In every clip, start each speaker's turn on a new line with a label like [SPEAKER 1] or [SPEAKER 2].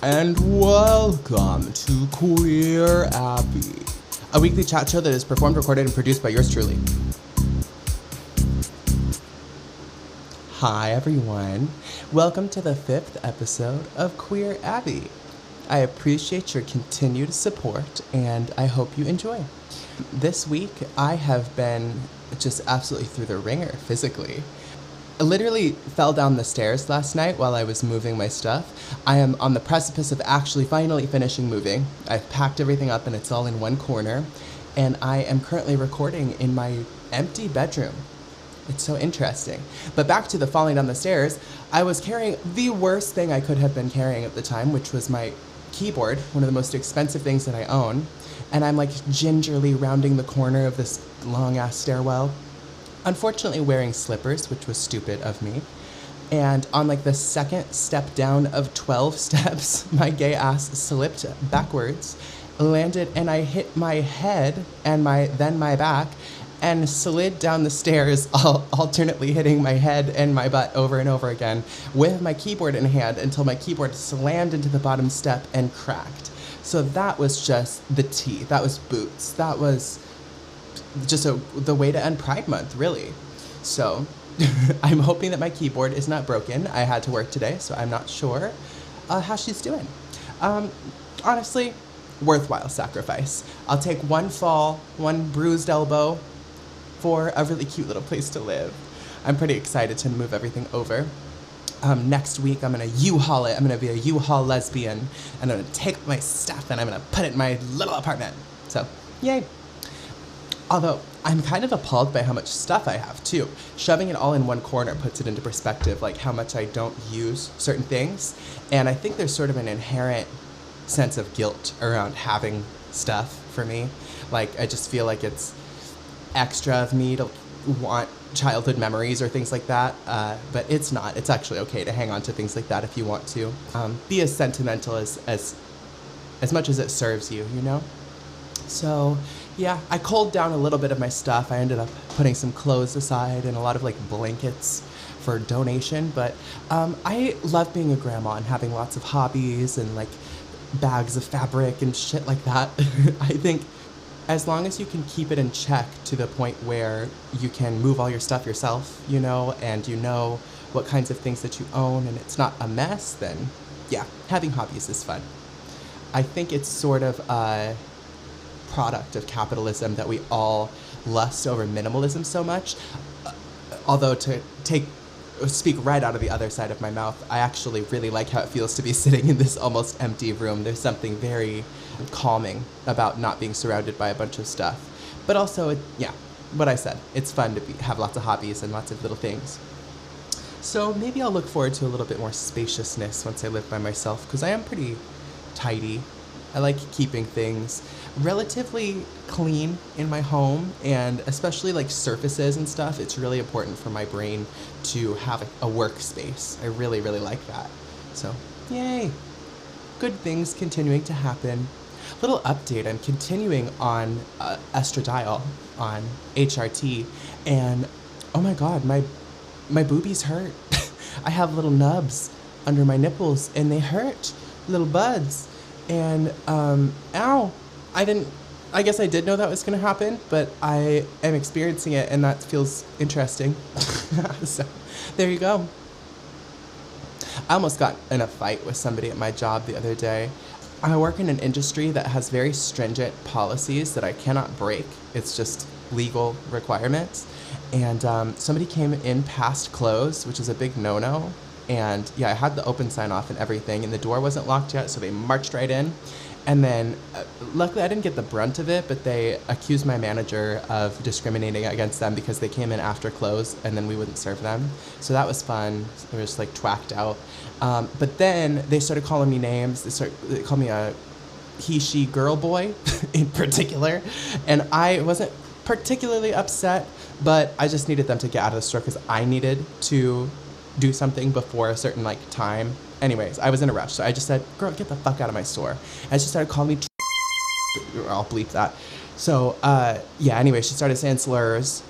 [SPEAKER 1] And welcome to Queer Abbey, a weekly chat show that is performed, recorded, and produced by yours truly. Hi everyone, welcome to the 5th episode of Queer Abbey. I appreciate your continued support and I hope you enjoy. This week I have been just absolutely through the ringer physically. I literally fell down the stairs last night while I was moving my stuff. I am on the precipice of actually finally finishing moving. I've packed everything up and it's all in one corner. And I am currently recording in my empty bedroom. It's so interesting. But back to the falling down the stairs, I was carrying the worst thing I could have been carrying at the time, which was my keyboard, one of the most expensive things that I own. And I'm like gingerly rounding the corner of this long ass stairwell. Unfortunately wearing slippers, which was stupid of me. And on like the second step down of 12 steps, my gay ass slipped backwards, landed, and I hit my head and then my back and slid down the stairs, alternately hitting my head and my butt over and over again with my keyboard in hand until my keyboard slammed into the bottom step and cracked. So that was just the tea. That was boots. That was just the way to end Pride Month, really. So I'm hoping that my keyboard is not broken. I had to work today, so I'm not sure how she's doing. Honestly, worthwhile sacrifice. I'll take one fall, one bruised elbow for a really cute little place to live. I'm pretty excited to move everything over. Next week, I'm going to U-Haul it. I'm going to be a U-Haul lesbian, and I'm going to take my stuff and I'm going to put it in my little apartment. So, yay. Although, I'm kind of appalled by how much stuff I have, too. Shoving it all in one corner puts it into perspective, like how much I don't use certain things. And I think there's sort of an inherent sense of guilt around having stuff for me. Like, I just feel like it's extra of me to want childhood memories or things like that. But it's not. It's actually okay to hang on to things like that if you want to. Be as sentimental as much as it serves you, you know? So, yeah, I culled down a little bit of my stuff. I ended up putting some clothes aside and a lot of like blankets for donation. But I love being a grandma and having lots of hobbies and like bags of fabric and shit like that. I think as long as you can keep it in check to the point where you can move all your stuff yourself, you know, and you know what kinds of things that you own and it's not a mess, then yeah, having hobbies is fun. I think it's sort of a product of capitalism that we all lust over minimalism so much. Although to speak right out of the other side of my mouth, I actually really like how it feels to be sitting in this almost empty room. There's something very calming about not being surrounded by a bunch of stuff. But also, yeah, what I said, it's fun to have lots of hobbies and lots of little things. So maybe I'll look forward to a little bit more spaciousness once I live by myself, because I am pretty tidy. I like keeping things relatively clean in my home, and especially like surfaces and stuff. It's really important for my brain to have a workspace. I really, really like that. So, yay. Good things continuing to happen. Little update, I'm continuing on estradiol on HRT, and oh my god, my boobies hurt. I have little nubs under my nipples, and they hurt. Little buds. And, ow. I guess I did know that was going to happen, but I am experiencing it, and that feels interesting. So, there you go. I almost got in a fight with somebody at my job the other day. I work in an industry that has very stringent policies that I cannot break. It's just legal requirements. And somebody came in past close, which is a big no-no. And yeah, I had the open sign off and everything, and the door wasn't locked yet, so they marched right in. And then, luckily I didn't get the brunt of it, but they accused my manager of discriminating against them because they came in after close, and then we wouldn't serve them. So that was fun. They were just like twacked out. But then they started calling me names. They called me a he, she, girl, boy in particular. And I wasn't particularly upset, but I just needed them to get out of the store because I needed to do something before a certain like time. Anyways, I was in a rush, so I just said, girl, get the fuck out of my store. And she started calling me I'll bleep that. So, yeah, anyway, she started saying slurs.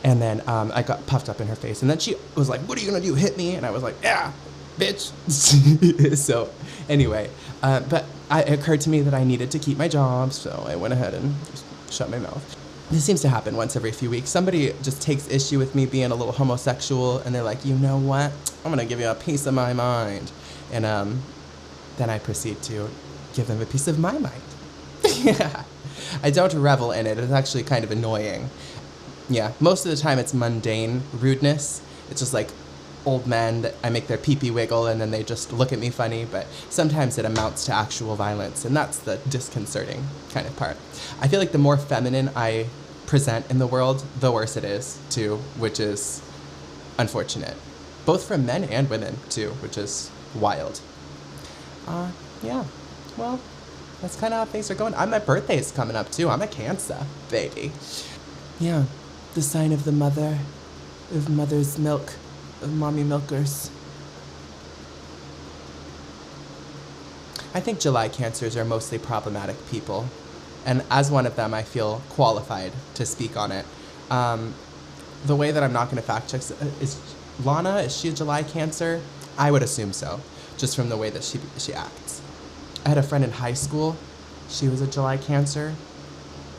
[SPEAKER 1] And then I got puffed up in her face. And then she was like, what are you going to do, hit me? And I was like, yeah, bitch. So anyway, but it occurred to me that I needed to keep my job, so I went ahead and just shut my mouth. This seems to happen once every few weeks. Somebody just takes issue with me being a little homosexual, and they're like, you know what? I'm gonna give you a piece of my mind. And then I proceed to give them a piece of my mind. Yeah. I don't revel in it. It's actually kind of annoying. Yeah, most of the time it's mundane rudeness. It's just like old men that I make their pee-pee wiggle and then they just look at me funny, but sometimes it amounts to actual violence, and that's the disconcerting kind of part. I feel like the more feminine I present in the world, the worse it is, too, which is unfortunate. Both for men and women, too, which is wild. Yeah, well, that's kind of how things are going. My birthday's coming up, too. I'm a Cancer, baby. Yeah, the sign of the mother, of mother's milk, of mommy milkers. I think July Cancers are mostly problematic people, and as one of them, I feel qualified to speak on it. The way that I'm not going to fact check is Lana, is she a July Cancer? I would assume so, just from the way that she acts. I had a friend in high school. She was a July Cancer.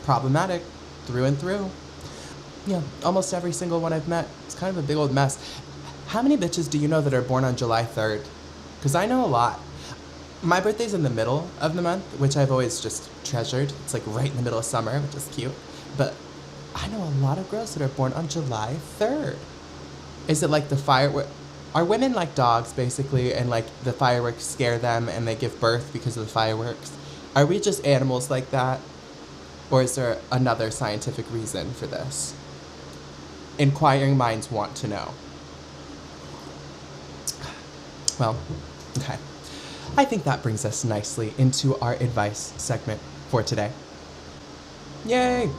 [SPEAKER 1] Problematic, through and through. Yeah, almost every single one I've met. It's kind of a big old mess. How many bitches do you know that are born on July 3rd? Because I know a lot. My birthday's in the middle of the month, which I've always just treasured. It's like right in the middle of summer, which is cute. But I know a lot of girls that are born on July 3rd. Is it like the firework? Are women like dogs, basically, and like the fireworks scare them and they give birth because of the fireworks? Are we just animals like that? Or is there another scientific reason for this? Inquiring minds want to know. Well, okay. I think that brings us nicely into our advice segment for today. Yay!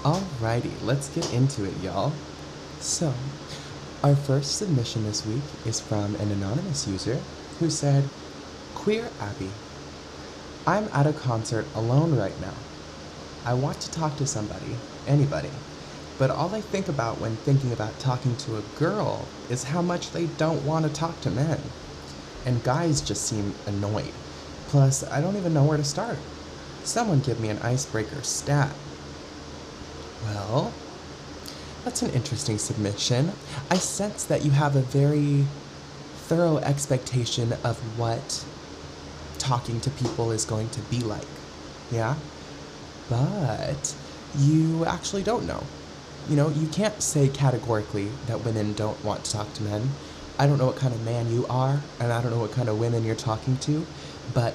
[SPEAKER 1] Alrighty, let's get into it, y'all. So, our first submission this week is from an anonymous user who said, Queer Abbey. I'm at a concert alone right now. I want to talk to somebody, anybody, but all I think about when thinking about talking to a girl is how much they don't want to talk to men. And guys just seem annoyed. Plus, I don't even know where to start. Someone give me an icebreaker stat. Well, that's an interesting submission. I sense that you have a very thorough expectation of what talking to people is going to be like, yeah? But you actually don't know. You know, you can't say categorically that women don't want to talk to men. I don't know what kind of man you are, and I don't know what kind of women you're talking to, but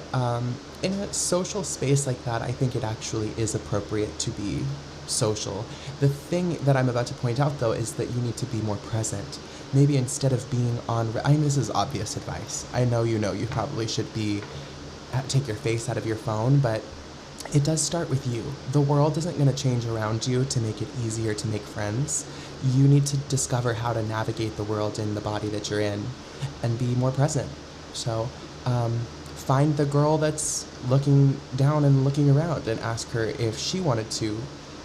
[SPEAKER 1] in a social space like that, I think it actually is appropriate to be social. The thing that I'm about to point out, though, is that you need to be more present. Maybe instead of being on... I mean, this is obvious advice. I know you probably should take your face out of your phone, but it does start with you. The world isn't going to change around you to make it easier to make friends. You need to discover how to navigate the world in the body that you're in and be more present. So, find the girl that's looking down and looking around and ask her if she wanted to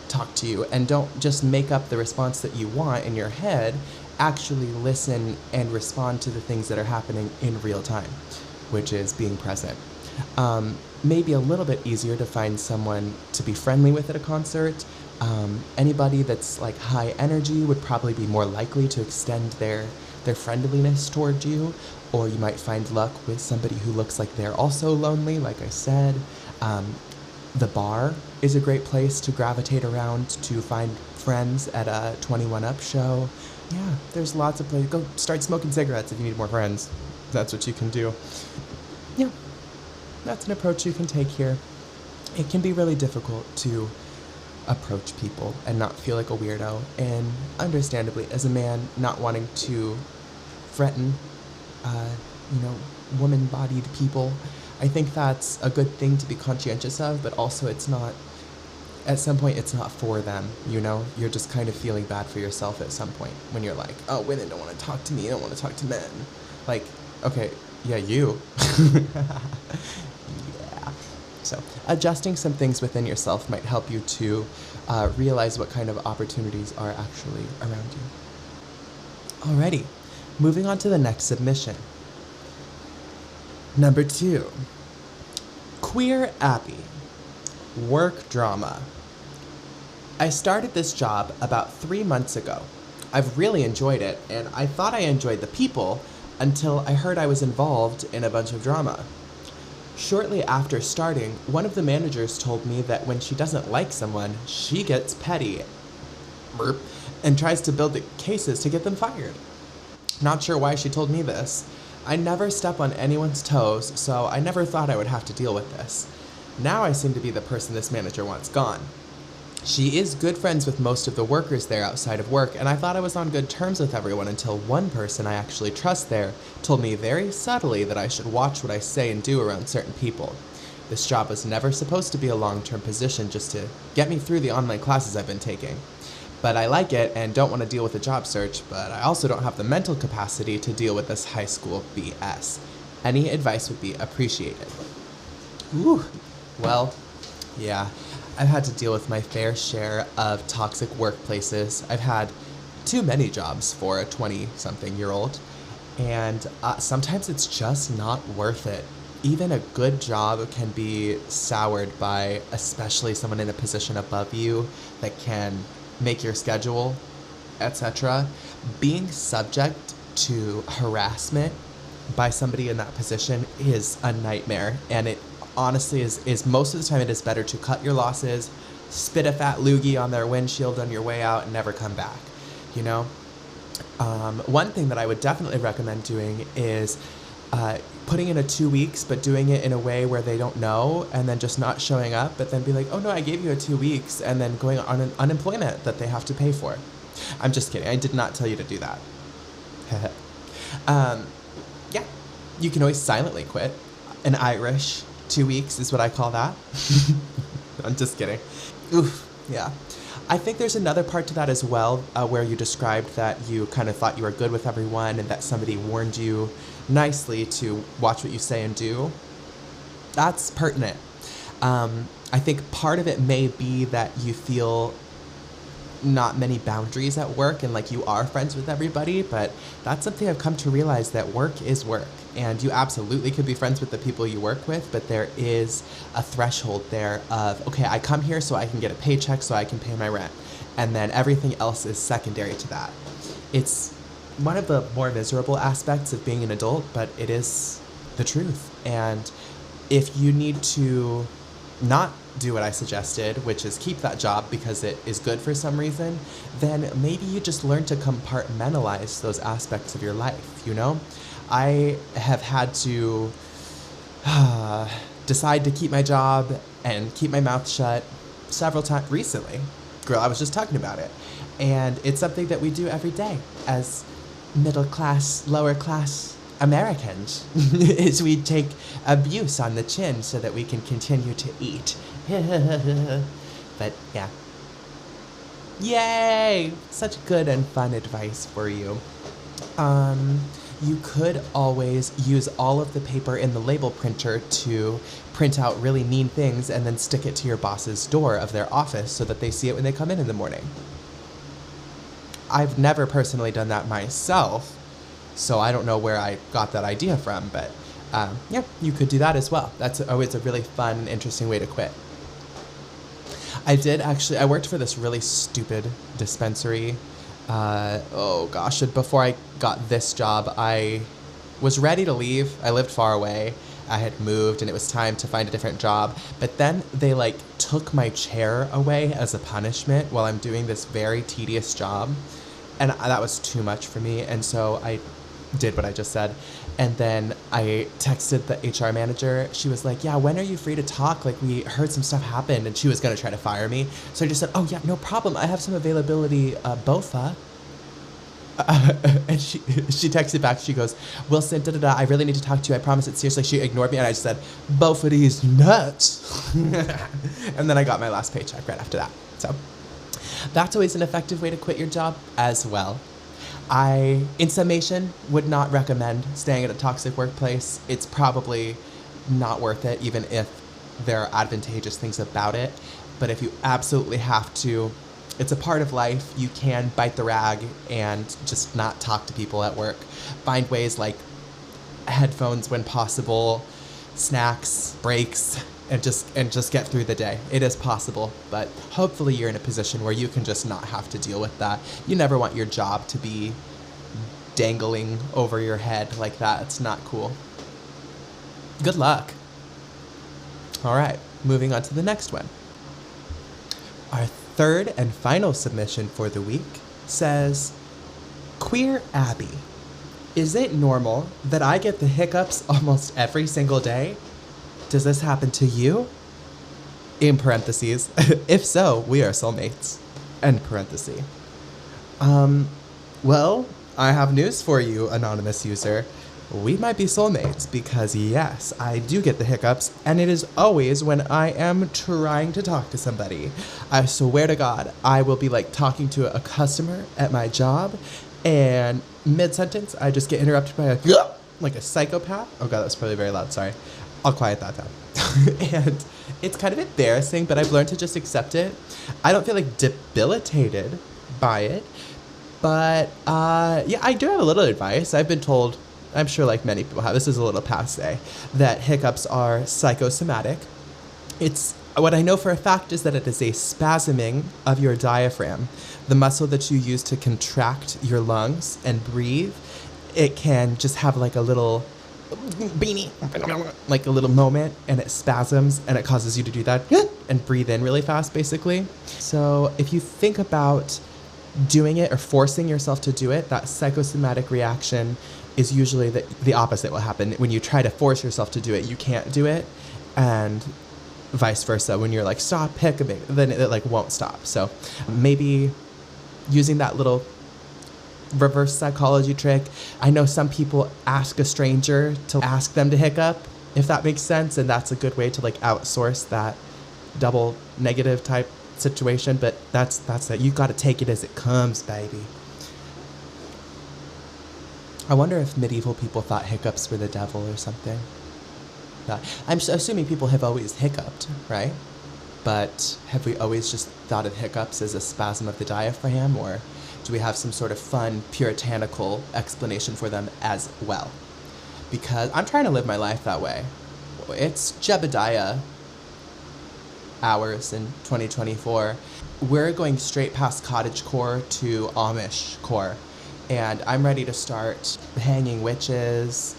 [SPEAKER 1] talk to you, and don't just make up the response that you want in your head. Actually listen and respond to the things that are happening in real time, which is being present. Maybe a little bit easier to find someone to be friendly with at a concert. Anybody that's like high energy would probably be more likely to extend their friendliness toward you, or you might find luck with somebody who looks like they're also lonely, like I said. The bar is a great place to gravitate around to find friends at a 21 Up show. Yeah, there's lots of places. Go start smoking cigarettes if you need more friends. That's what you can do. Yeah, that's an approach you can take here. It can be really difficult to approach people and not feel like a weirdo, and understandably, as a man, not wanting to threaten, woman-bodied people. I think that's a good thing to be conscientious of, but also it's not at some point it's not for them, you know? You're just kind of feeling bad for yourself at some point when you're like, oh, women don't want to talk to me, I don't want to talk to men. Like, okay, yeah, you. Yeah. So adjusting some things within yourself might help you to realize what kind of opportunities are actually around you. Alrighty, moving on to the next submission. Number 2, Queer Abbey, work drama. I started this job about 3 months ago. I've really enjoyed it, and I thought I enjoyed the people until I heard I was involved in a bunch of drama. Shortly after starting, one of the managers told me that when she doesn't like someone, she gets petty and tries to build cases to get them fired. Not sure why she told me this. I never step on anyone's toes, so I never thought I would have to deal with this. Now I seem to be the person this manager wants gone. She is good friends with most of the workers there outside of work, and I thought I was on good terms with everyone until one person I actually trust there told me very subtly that I should watch what I say and do around certain people. This job was never supposed to be a long-term position, just to get me through the online classes I've been taking. But I like it and don't want to deal with a job search, but I also don't have the mental capacity to deal with this high school BS. Any advice would be appreciated. Ooh, well, yeah. I've had to deal with my fair share of toxic workplaces. I've had too many jobs for a 20-something-year-old, and sometimes it's just not worth it. Even a good job can be soured by especially someone in a position above you that can make your schedule, etc. Being subject to harassment by somebody in that position is a nightmare, and it honestly is most of the time it is better to cut your losses, spit a fat loogie on their windshield on your way out, and never come back, you know? One thing that I would definitely recommend doing is putting in a 2 weeks, but doing it in a way where they don't know, and then just not showing up, but then be like, oh no, I gave you a 2 weeks, and then going on an unemployment that they have to pay for. I'm just kidding, I did not tell you to do that. Yeah, you can always silently quit. An Irish 2 weeks is what I call that. I'm just kidding. Oof, yeah. I think there's another part to that as well, where you described that you kind of thought you were good with everyone and that somebody warned you nicely to watch what you say and do. That's pertinent. I think part of it may be that you feel not many boundaries at work and like you are friends with everybody, but that's something I've come to realize, that work is work. And you absolutely could be friends with the people you work with, but there is a threshold there of, okay, I come here so I can get a paycheck so I can pay my rent. And then everything else is secondary to that. It's one of the more miserable aspects of being an adult, but it is the truth. And if you need to not do what I suggested, which is keep that job because it is good for some reason, then maybe you just learn to compartmentalize those aspects of your life, you know? I have had to decide to keep my job and keep my mouth shut several times recently. Girl, I was just talking about it. And it's something that we do every day as middle class, lower class Americans, is we take abuse on the chin so that we can continue to eat. But yeah. Yay! Such good and fun advice for you. You could always use all of the paper in the label printer to print out really mean things and then stick it to your boss's door of their office so that they see it when they come in the morning. I've never personally done that myself, so I don't know where I got that idea from, but yeah, you could do that as well. That's always a really fun, interesting way to quit. I worked for this really stupid dispensary. Before I got this job, I was ready to leave. I lived far away. I had moved and it was time to find a different job. But then they took my chair away as a punishment while I'm doing this very tedious job. And that was too much for me. And so I did what I just said. And then I texted the HR manager. She was like, yeah, when are you free to talk? We heard some stuff happened, and she was going to try to fire me. So I just said, oh yeah, no problem. I have some availability, BOFA. And she texted back. She goes, Wilson, I really need to talk to you. I promise it's seriously. She ignored me, and I just said, both of these nuts. And then I got my last paycheck right after that. So that's always an effective way to quit your job as well. I, in summation, would not recommend staying at a toxic workplace. It's probably not worth it, even if there are advantageous things about it. But if you absolutely have to, it's a part of life. You can bite the rag and just not talk to people at work. Find ways like headphones when possible, snacks, breaks, and just get through the day. It is possible, but hopefully you're in a position where you can just not have to deal with that. You never want your job to be dangling over your head like that. It's not cool. Good luck. All right, moving on to the next one. Our third and final submission for the week says, Queer Abbey, is it normal that I get the hiccups almost every single day? Does this happen to you? In parentheses, if so, we are soulmates. End parenthesis. Well, I have news for you, anonymous user. We might be soulmates because yes, I do get the hiccups, and it is always when I am trying to talk to somebody. I swear to God, I will be like talking to a customer at my job, and mid-sentence, I just get interrupted by like a psychopath. Oh God, that was probably very loud, sorry. I'll quiet that down. And it's kind of embarrassing, but I've learned to just accept it. I don't feel like debilitated by it, but yeah, I do have a little advice. I've been told, I'm sure like many people have, this is a little passe, that hiccups are psychosomatic. It's what I know for a fact is that it is a spasming of your diaphragm, the muscle that you use to contract your lungs and breathe. It can just have like a little beanie, like a little moment, and it spasms and it causes you to do that and breathe in really fast, basically. So if you think about doing it or forcing yourself to do it, that psychosomatic reaction is usually the opposite will happen. When you try to force yourself to do it, you can't do it, and vice versa. When you're like, stop hiccuping, then it like won't stop. So maybe using that little reverse psychology trick. I know some people ask a stranger to ask them to hiccup, if that makes sense, and that's a good way to like outsource that double negative type situation, but that's it. You got to take it as it comes, baby. I wonder if medieval people thought hiccups were the devil or something. I'm assuming people have always hiccuped, right? But have we always just thought of hiccups as a spasm of the diaphragm, or do we have some sort of fun, puritanical explanation for them as well? Because I'm trying to live my life that way. It's Jebediah hours in 2024. We're going straight past cottagecore to Amishcore, and I'm ready to start hanging witches,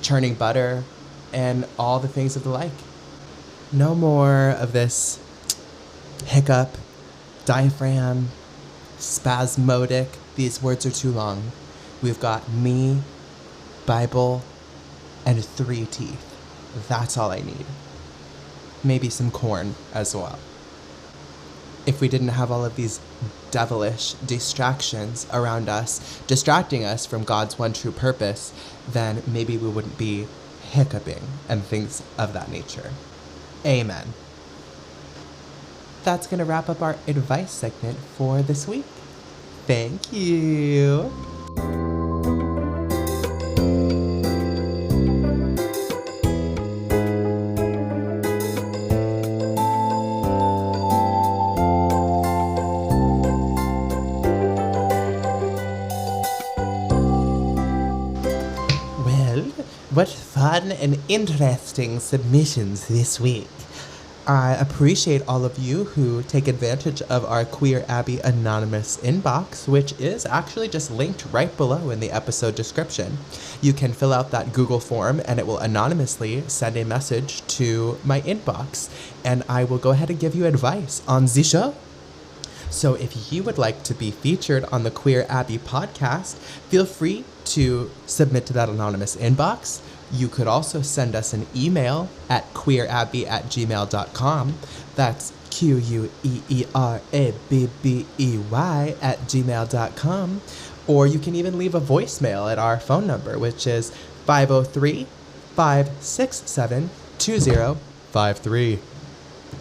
[SPEAKER 1] churning butter, and all the things of the like. No more of this hiccup, diaphragm, spasmodic. These words are too long. We've got me, Bible, and 3 teeth. That's all I need. Maybe some corn as well. If we didn't have all of these devilish distractions around us, distracting us from God's one true purpose, then maybe we wouldn't be hiccuping and things of that nature. Amen. That's going to wrap up our advice segment for this week. Thank you. What fun and interesting submissions this week. I appreciate all of you who take advantage of our Queer Abbey Anonymous inbox, which is actually just linked right below in the episode description. You can fill out that Google form and it will anonymously send a message to my inbox, and I will go ahead and give you advice on the show. So if you would like to be featured on the Queer Abbey podcast, feel free to submit to that anonymous inbox. You could also send us an email at queerabbey@gmail.com. That's QUEERABBEY @gmail.com. Or you can even leave a voicemail at our phone number, which is 503-567-2053.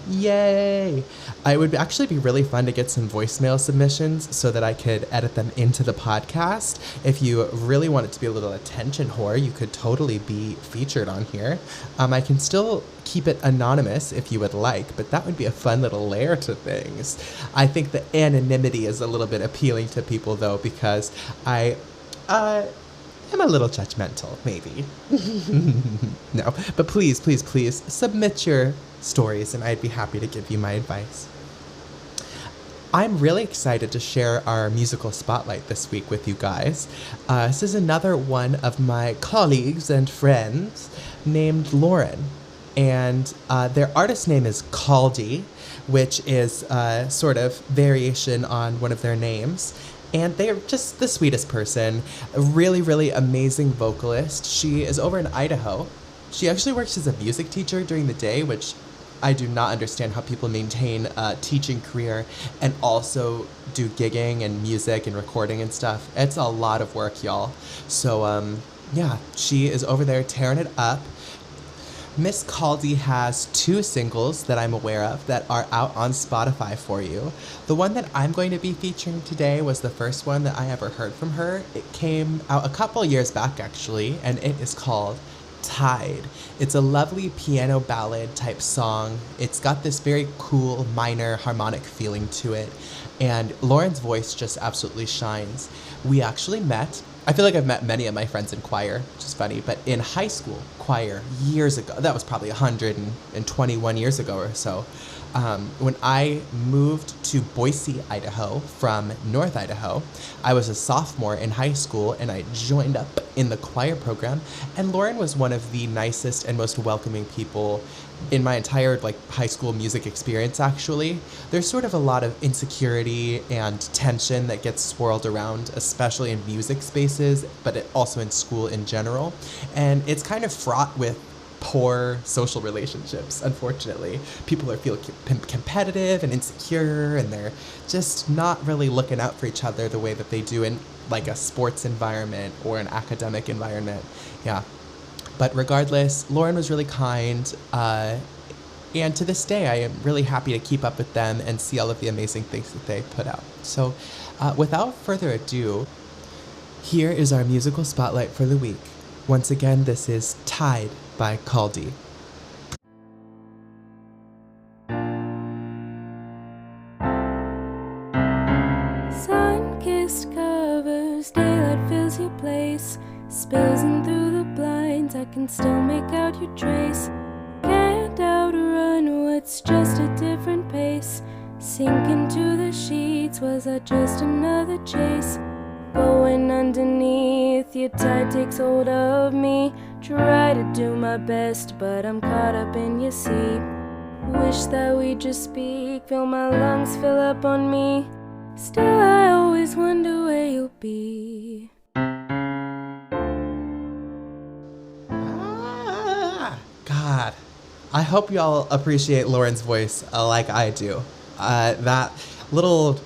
[SPEAKER 1] Yay! It would actually be really fun to get some voicemail submissions so that I could edit them into the podcast. If you really want it to be a little attention whore, you could totally be featured on here. I can still keep it anonymous if you would like, but that would be a fun little layer to things. I think the anonymity is a little bit appealing to people, though, because I am a little judgmental, maybe. No, but please, please, please submit your stories and I'd be happy to give you my advice. I'm really excited to share our musical spotlight this week with you guys. This is another one of my colleagues and friends named Lauren, and their artist name is Caldy, which is a sort of variation on one of their names. And they're just the sweetest person, a really, really amazing vocalist. She is over in Idaho. She actually works as a music teacher during the day, which I do not understand how people maintain a teaching career and also do gigging and music and recording and stuff. It's a lot of work, y'all. So, yeah, she is over there tearing it up. Miss Caldy has 2 singles that I'm aware of that are out on Spotify for you. The one that I'm going to be featuring today was the first one that I ever heard from her. It came out a couple years back, actually, and it is called Tide. It's a lovely piano ballad type song. It's got this very cool minor harmonic feeling to it, and Lauren's voice just absolutely shines. We actually met. I feel like I've met many of my friends in choir, which is funny, but in high school choir years ago, that was probably 121 years ago or so, when I moved to Boise, Idaho from North Idaho. I was a sophomore in high school and I joined up in the choir program, and Lauren was one of the nicest and most welcoming people in my entire high school music experience. Actually, there's sort of a lot of insecurity and tension that gets swirled around, especially in music spaces, but also in school in general, and it's kind of fraught with poor social relationships. Unfortunately, people feel competitive and insecure, and they're just not really looking out for each other the way that they do in a sports environment or an academic environment. Yeah. But regardless, Lauren was really kind, and to this day, I am really happy to keep up with them and see all of the amazing things that they put out. So, without further ado, here is our musical spotlight for the week. Once again, this is Tide by Caldy.
[SPEAKER 2] Sun-kissed covers, daylight fills your place, spills in through the blinds, I can still make out your trace. Can't outrun what's just a different pace. Sink into the sheets, was that just another chase? Going underneath, your tide takes hold of me. Try to do my best, but I'm caught up in your sea. Wish that we just speak, feel my lungs fill up on me. Still I always wonder where you'll be.
[SPEAKER 1] God, I hope y'all appreciate Lauren's voice like I do. That little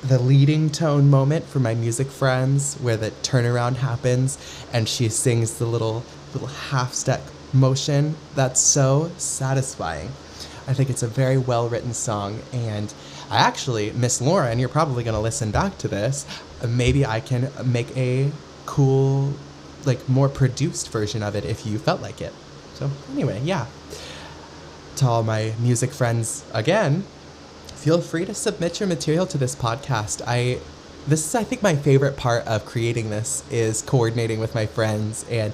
[SPEAKER 1] the leading tone moment for my music friends where the turnaround happens and she sings the little half step motion, that's so satisfying. I think it's a very well written song, and I actually, Miss Lauren, you're probably going to listen back to this. Maybe I can make a cool, more produced version of it if you felt like it. So anyway, yeah. To all my music friends again, feel free to submit your material to this podcast. This is, I think, my favorite part of creating this is coordinating with my friends and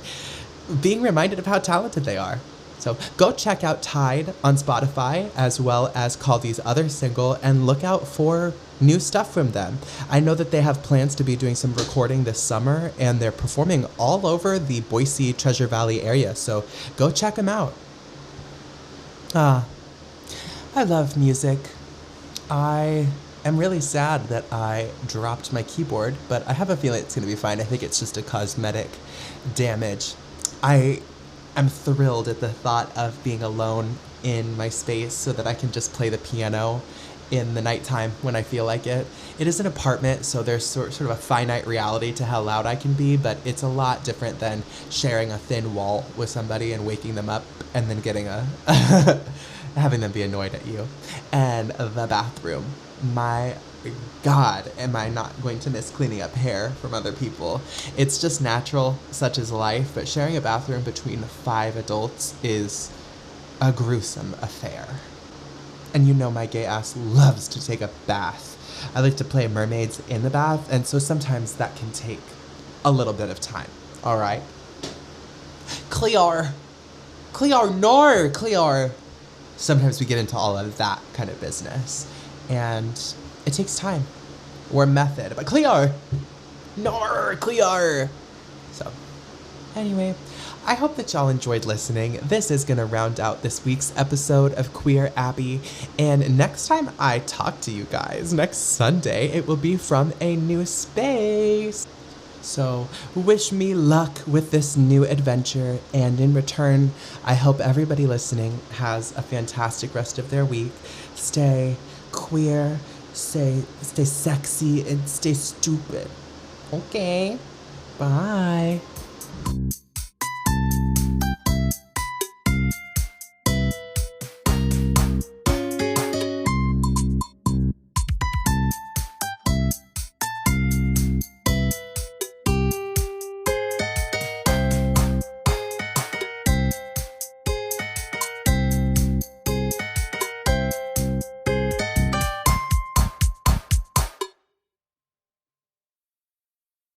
[SPEAKER 1] being reminded of how talented they are. So go check out Tide on Spotify as well as Caldy's other single and look out for new stuff from them. I know that they have plans to be doing some recording this summer and they're performing all over the Boise Treasure Valley area. So go check them out. I love music. I am really sad that I dropped my keyboard, but I have a feeling it's going to be fine. I think it's just a cosmetic damage. I am thrilled at the thought of being alone in my space so that I can just play the piano in the nighttime when I feel like it. It is an apartment, so there's sort of a finite reality to how loud I can be, but it's a lot different than sharing a thin wall with somebody and waking them up and then getting having them be annoyed at you. And the bathroom. My God, am I not going to miss cleaning up hair from other people? It's just natural, such is life, but sharing a bathroom between 5 adults is a gruesome affair. And you know my gay ass loves to take a bath. I like to play mermaids in the bath, and so sometimes that can take a little bit of time, all right? Clear, no, Clear. Sometimes we get into all of that kind of business, and it takes time or method, but Clear. So, anyway, I hope that y'all enjoyed listening. This is gonna round out this week's episode of Queer Abbey, and next time I talk to you guys, next Sunday, it will be from a new space. So, wish me luck with this new adventure, and in return, I hope everybody listening has a fantastic rest of their week. Stay queer, stay sexy, and stay stupid. Okay, bye.